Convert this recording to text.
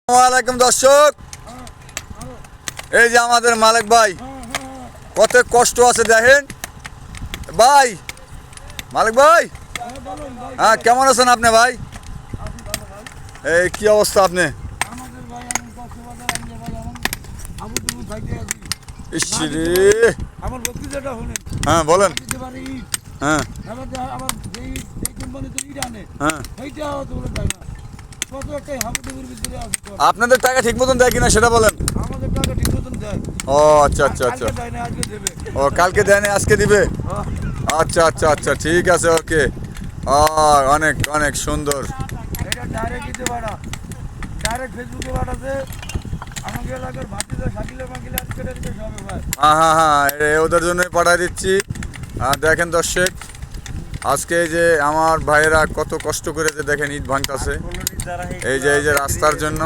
আসসালামাইকুম দর্শক, এই যে আমাদের মালিক ভাই কত কষ্ট আছে দেখেন ভাই। মালিক ভাই, হ্যাঁ কেমন আছেন আপনি ভাই? এই কি অবস্থা আপনি? হ্যাঁ বলেন। হ্যাঁ আপনাদের টাকা ঠিক মতন দেয় কিনা সেটা বলেন। ও আচ্ছা আচ্ছা আচ্ছা, ও কালকে দেয়নি আজকে দিবে। আচ্ছা আচ্ছা আচ্ছা, ঠিক আছে, ওকে। অনেক অনেক সুন্দর। হ্যাঁ হ্যাঁ হ্যাঁ, ওদের জন্যই পাঠিয়ে দিচ্ছি। দেখেন দর্শক, আজকে এই যে আমার ভাইয়েরা কত কষ্ট করেছে দেখেন, ইট ভাঙতেছে এই যে রাস্তার জন্য।